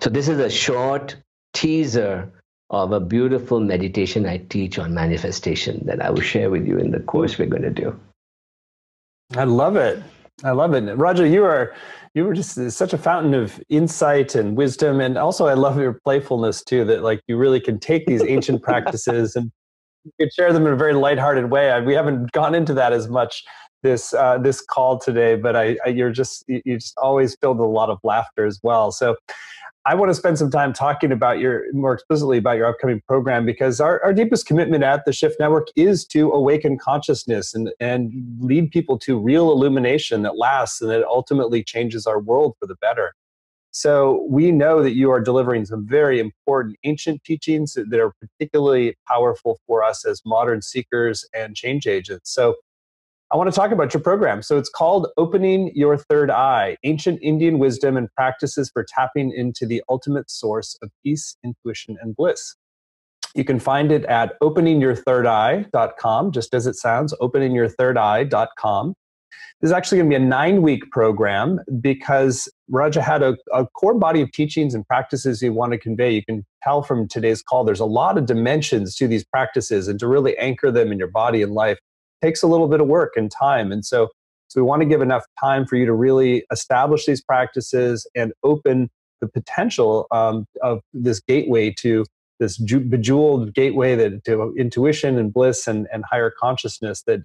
So this is a short teaser of a beautiful meditation I teach on manifestation that I will share with you in the course we're going to do. I love it. I love it. Raja, you were just such a fountain of insight and wisdom. And also I love your playfulness too, that like you really can take these ancient practices and you can share them in a very lighthearted way. We haven't gone into that as much this call today, but you just always filled with a lot of laughter as well. So I want to spend some time talking about more explicitly about your upcoming program, because our deepest commitment at the Shift Network is to awaken consciousness and lead people to real illumination that lasts and that ultimately changes our world for the better. So we know that you are delivering some very important ancient teachings that are particularly powerful for us as modern seekers and change agents. So I want to talk about your program. So it's called Opening Your Third Eye, Ancient Indian Wisdom and Practices for Tapping into the Ultimate Source of Peace, Intuition, and Bliss. You can find it at openingyourthirdeye.com, just as it sounds, openingyourthirdeye.com. This is actually going to be a 9-week program because Raja had a core body of teachings and practices he wanted to convey. You can tell from today's call, there's a lot of dimensions to these practices, and to really anchor them in your body and life takes a little bit of work and time. And so we want to give enough time for you to really establish these practices and open the potential of this gateway to this bejeweled gateway to intuition and bliss and higher consciousness, that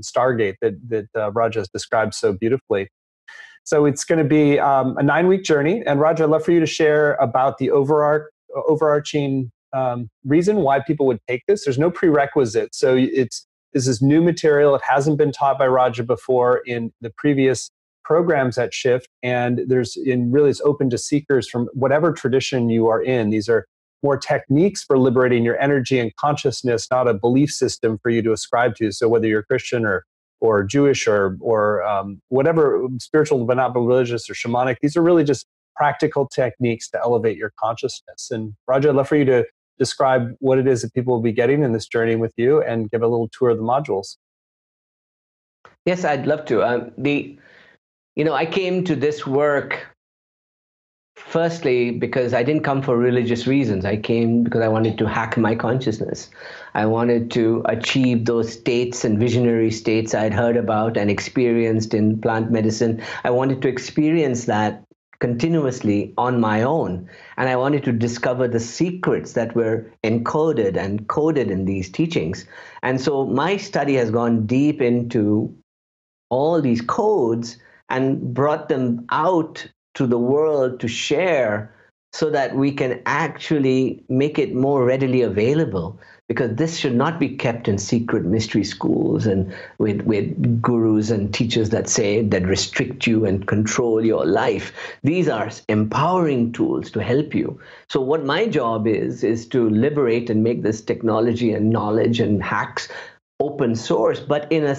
Stargate that Raja has described so beautifully. So it's going to be a 9-week journey. And Raja, I'd love for you to share about the overarching reason why people would take this. There's no prerequisite. So this is new material. It hasn't been taught by Raja before in the previous programs at Shift. And really it's open to seekers from whatever tradition you are in. These are more techniques for liberating your energy and consciousness, not a belief system for you to ascribe to. So whether you're Christian or Jewish or whatever, spiritual but not religious or shamanic, these are really just practical techniques to elevate your consciousness. And Raja, I'd love for you to describe what it is that people will be getting in this journey with you and give a little tour of the modules. Yes, I'd love to. I came to this work firstly because I didn't come for religious reasons. I came because I wanted to hack my consciousness. I wanted to achieve those states and visionary states I'd heard about and experienced in plant medicine. I wanted to experience that continuously on my own. And I wanted to discover the secrets that were encoded and coded in these teachings. And so my study has gone deep into all these codes and brought them out to the world to share so that we can actually make it more readily available, because this should not be kept in secret mystery schools and with gurus and teachers that restrict you and control your life. These are empowering tools to help you. So what my job is to liberate and make this technology and knowledge and hacks open source, but in an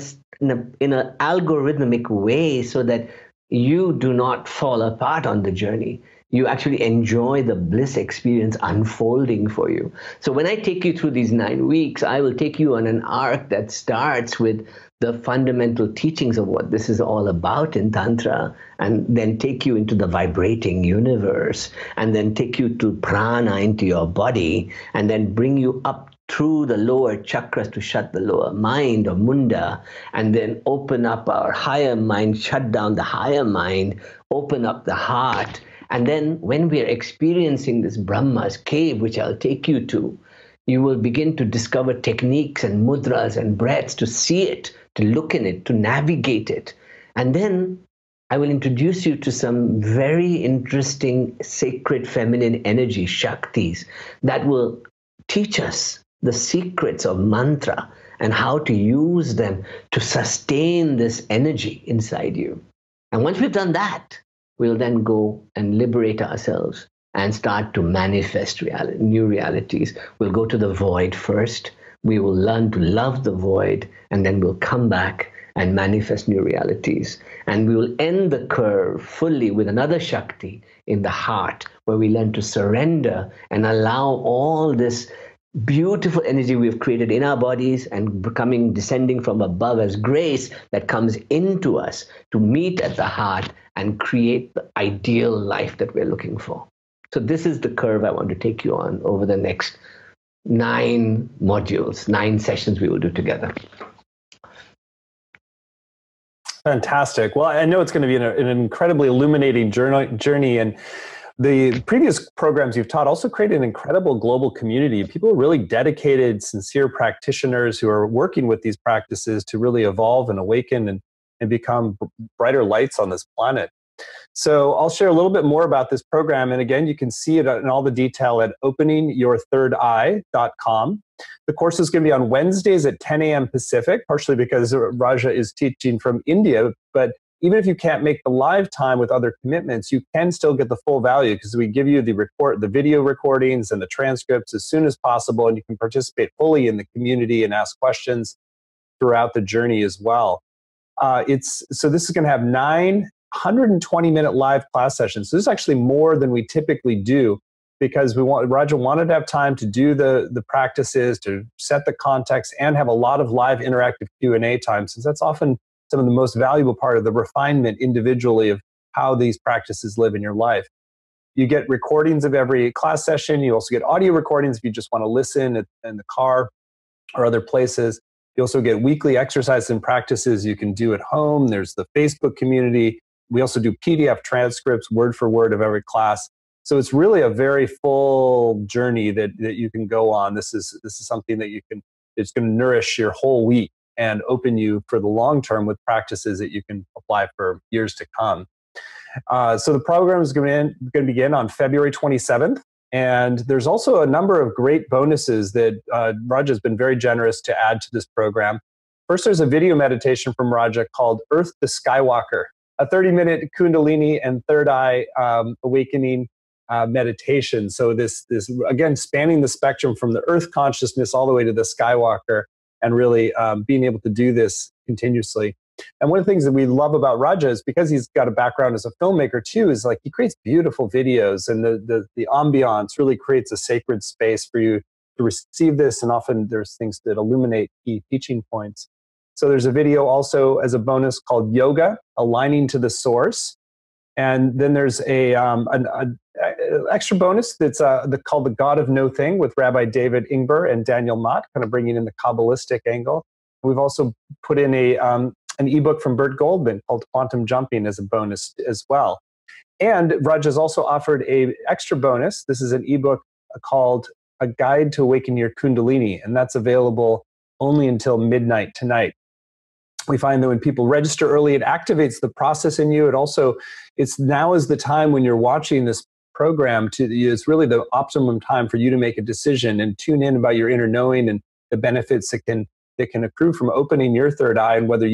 algorithmic way, so that you do not fall apart on the journey. You actually enjoy the bliss experience unfolding for you. So when I take you through these 9 weeks, I will take you on an arc that starts with the fundamental teachings of what this is all about in Tantra, and then take you into the vibrating universe, and then take you to prana, into your body, and then bring you up through the lower chakras to shut the lower mind or munda, and then open up our higher mind, shut down the higher mind, open up the heart. And then when we are experiencing this Brahma's cave, which I'll take you to, you will begin to discover techniques and mudras and breaths to see it, to look in it, to navigate it. And then I will introduce you to some very interesting sacred feminine energy, Shaktis, that will teach us the secrets of mantra and how to use them to sustain this energy inside you. And once we've done that, we'll then go and liberate ourselves and start to manifest new realities. We'll go to the void first. We will learn to love the void, and then we'll come back and manifest new realities. And we will end the curve fully with another Shakti in the heart, where we learn to surrender and allow all this beautiful energy we've created in our bodies and descending from above as grace that comes into us to meet at the heart and create the ideal life that we're looking for. So this is the curve I want to take you on over the next 9 modules, 9 sessions we will do together. Fantastic. Well, I know it's going to be an incredibly illuminating journey, and the previous programs you've taught also created an incredible global community. People are really dedicated, sincere practitioners who are working with these practices to really evolve and awaken and become brighter lights on this planet. So I'll share a little bit more about this program. And again, you can see it in all the detail at openingyourthirdeye.com. The course is going to be on Wednesdays at 10 a.m. Pacific, partially because Raja is teaching from India, but even if you can't make the live time with other commitments, you can still get the full value because we give you the video recordings and the transcripts as soon as possible, and you can participate fully in the community and ask questions throughout the journey as well. So this is going to have 920-minute live class sessions. So this is actually more than we typically do because Raja wanted to have time to do the practices, to set the context, and have a lot of live interactive Q&A time, since that's often some of the most valuable part of the refinement individually of how these practices live in your life. You get recordings of every class session. You also get audio recordings if you just want to listen in the car or other places. You also get weekly exercises and practices you can do at home. There's the Facebook community. We also do PDF transcripts, word for word, of every class. So it's really a very full journey that you can go on. This is something that it's going to nourish your whole week and open you for the long term with practices that you can apply for years to come. So the program is going to begin on February 27th. And there's also a number of great bonuses that Raja has been very generous to add to this program. First, there's a video meditation from Raja called Earth to Skywalker, a 30-minute Kundalini and Third Eye awakening meditation. So this again, spanning the spectrum from the Earth consciousness all the way to the Skywalker, and really being able to do this continuously. And one of the things that we love about Raja is because he's got a background as a filmmaker too, is like he creates beautiful videos, and the ambiance really creates a sacred space for you to receive this. And often there's things that illuminate key teaching points. So there's a video also as a bonus called Yoga, Aligning to the Source. And then there's an extra bonus that's called The God of No Thing with Rabbi David Ingber and Daniel Mott, kind of bringing in the Kabbalistic angle. We've also put in an ebook from Bert Goldman called Quantum Jumping as a bonus as well. And Raj has also offered a extra bonus. This is an ebook called A Guide to Awaken Your Kundalini, and that's available only until midnight tonight. We find that when people register early, it activates the process in you. Now is the time when you're watching this program it's really the optimum time for you to make a decision and tune in about your inner knowing and the benefits that can accrue from opening your third eye, and whether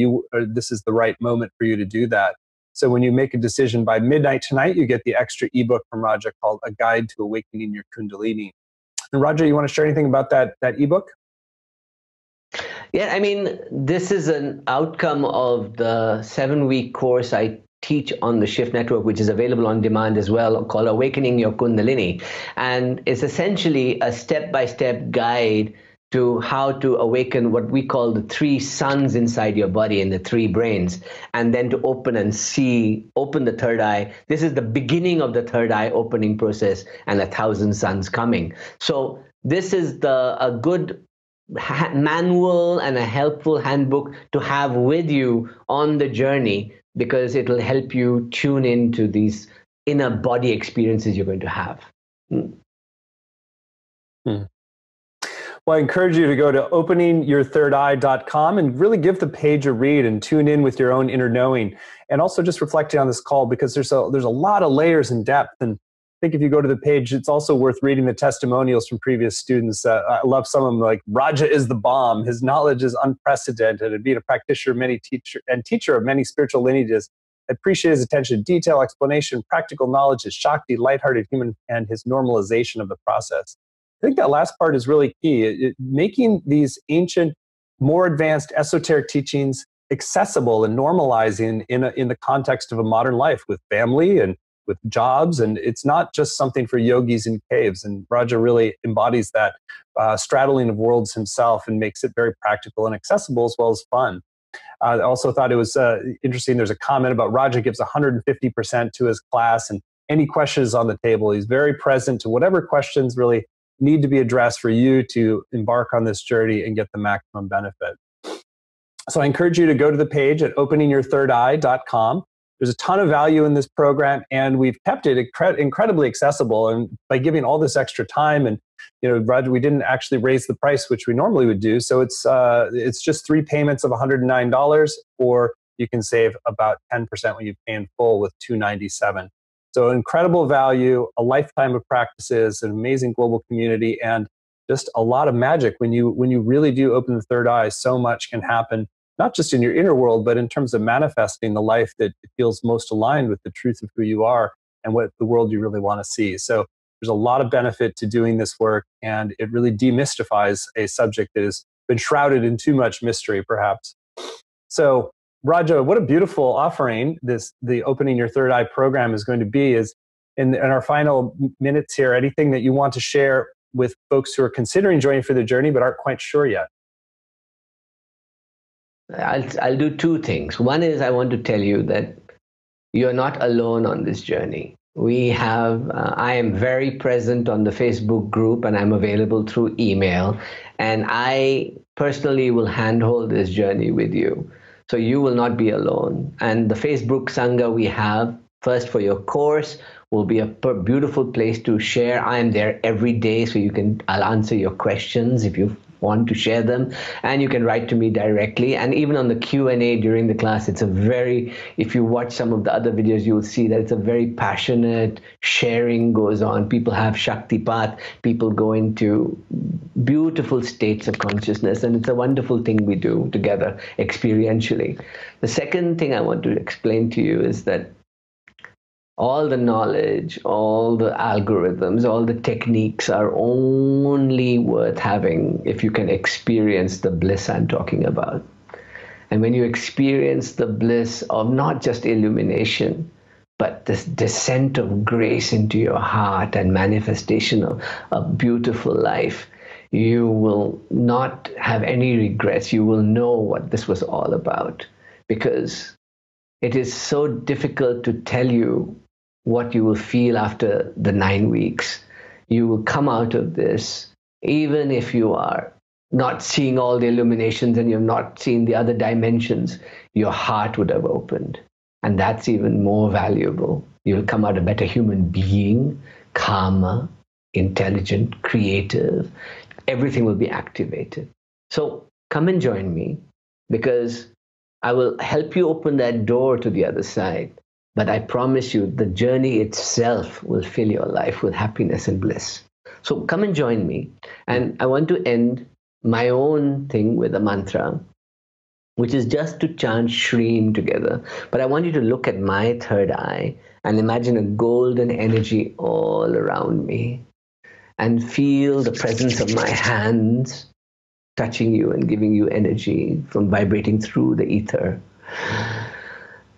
this is the right moment for you to do that. So when you make a decision by midnight tonight, you get the extra ebook from Raja called A Guide to Awakening Your Kundalini. And Raja, you want to share anything about that ebook? Yeah, I mean, this is an outcome of the 7-week course I teach on the Shift Network, which is available on demand as well, called Awakening Your Kundalini. And it's essentially a step-by-step guide to how to awaken what we call the 3 suns inside your body and the 3 brains, and then to open the third eye. This is the beginning of the third eye opening process, and 1,000 suns coming. So this is a good manual and a helpful handbook to have with you on the journey, because it will help you tune into these inner body experiences you're going to have. Well, I encourage you to go to openingyourthirdeye.com and really give the page a read and tune in with your own inner knowing. And also just reflecting on this call, because there's a lot of layers and depth. And I think if you go to the page, it's also worth reading the testimonials from previous students. I love some of them, like, Raja is the bomb. His knowledge is unprecedented. And being a practitioner, teacher of many spiritual lineages, I appreciate his attention to detail, explanation, practical knowledge, his Shakti, lighthearted human, and his normalization of the process. I think that last part is really key. Making these ancient, more advanced esoteric teachings accessible and normalizing in the context of a modern life with family and with jobs. And it's not just something for yogis in caves. And Raja really embodies that straddling of worlds himself and makes it very practical and accessible as well as fun. I also thought it was interesting. There's a comment about Raja gives 150% to his class, and any questions on the table. He's very present to whatever questions really need to be addressed for you to embark on this journey and get the maximum benefit. So I encourage you to go to the page at openingyourthirdeye.com. There's a ton of value in this program, and we've kept it incredibly accessible. And by giving all this extra time, and Roger, we didn't actually raise the price, which we normally would do. So it's just 3 payments of $109, or you can save about 10% when you pay in full with $297. So incredible value, a lifetime of practices, an amazing global community, and just a lot of magic. When you really do open the third eye, so much can happen not just in your inner world, but in terms of manifesting the life that feels most aligned with the truth of who you are and what the world you really want to see. So there's a lot of benefit to doing this work, and it really demystifies a subject that has been shrouded in too much mystery, perhaps. So, Raja, what a beautiful offering the Opening Your Third Eye program is going to be. Is in our final minutes here, anything that you want to share with folks who are considering joining for the journey but aren't quite sure yet? I'll do two things. One is I want to tell you that you're not alone on this journey. We have, I am very present on the Facebook group, and I'm available through email. And I personally will handhold this journey with you. So you will not be alone. And the Facebook Sangha we have, first for your course, will be a beautiful place to share. I am there every day, so I'll answer your questions if you want to share them, and you can write to me directly. And even on the Q&A during the class, if you watch some of the other videos, you will see that it's a very passionate sharing goes on. People have Shaktipat, people go into beautiful states of consciousness, and it's a wonderful thing we do together experientially. The second thing I want to explain to you is that all the knowledge, all the algorithms, all the techniques are only worth having if you can experience the bliss I'm talking about. And when you experience the bliss of not just illumination, but this descent of grace into your heart and manifestation of a beautiful life, you will not have any regrets. You will know what this was all about, because it is so difficult to tell you what you will feel after the 9 weeks. You will come out of this, even if you are not seeing all the illuminations and you've not seen the other dimensions, your heart would have opened. And that's even more valuable. You'll come out a better human being, calmer, intelligent, creative. Everything will be activated. So come and join me, because I will help you open that door to the other side. But I promise you, the journey itself will fill your life with happiness and bliss. So come and join me. And I want to end my own thing with a mantra, which is just to chant Shreem together. But I want you to look at my third eye and imagine a golden energy all around me, and feel the presence of my hands touching you and giving you energy from vibrating through the ether.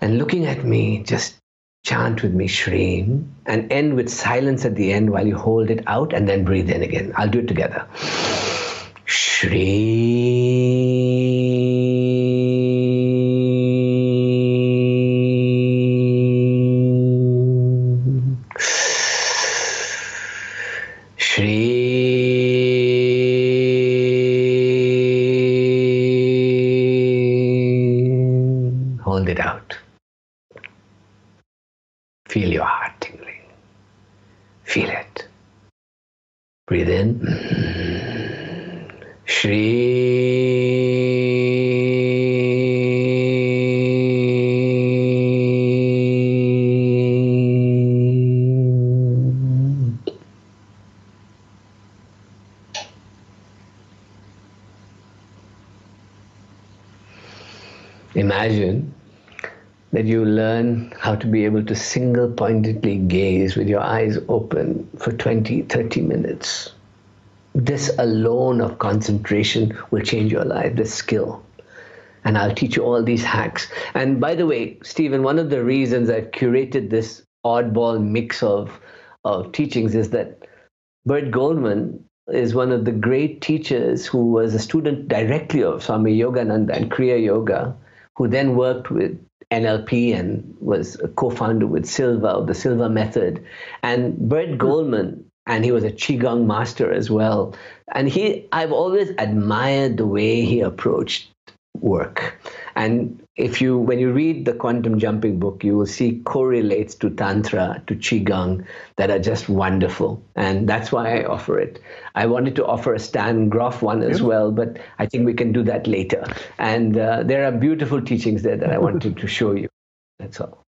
And looking at me, just chant with me Shreem, and end with silence at the end while you hold it out, and then breathe in again. I'll do it together. Shreem. Shreem. Hold it out. Feel your heart tingling. Feel it. Breathe in. Shreem. Imagine that you learn how to be able to single-pointedly gaze with your eyes open for 20, 30 minutes. This alone of concentration will change your life, this skill. And I'll teach you all these hacks. And by the way, Stephen, one of the reasons I've curated this oddball mix of teachings is that Bert Goldman is one of the great teachers who was a student directly of Swami Yogananda and Kriya Yoga, who then worked with NLP and was a co-founder with Silva of the Silva method. And Bert Goldman, and he was a Qigong master as well. And I've always admired the way he approached work. And when you read the quantum jumping book, you will see correlates to Tantra, to Qigong that are just wonderful. And that's why I offer it. I wanted to offer a Stan Grof one as well, but I think we can do that later. And there are beautiful teachings there that I wanted to show you. That's all.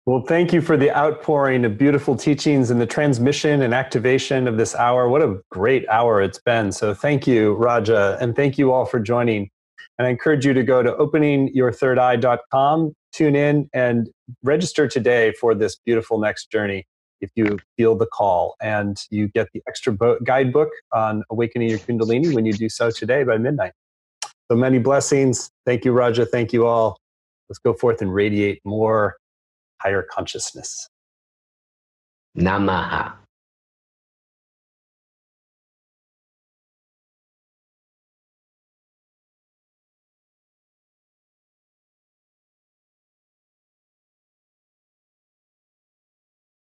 Well, thank you for the outpouring of beautiful teachings and the transmission and activation of this hour. What a great hour it's been. So thank you, Raja, and thank you all for joining. And I encourage you to go to openingyourthirdeye.com, tune in, and register today for this beautiful next journey if you feel the call. And you get the extra guidebook on awakening your Kundalini when you do so today by midnight. So many blessings. Thank you, Raja. Thank you all. Let's go forth and radiate more higher consciousness. Namaha.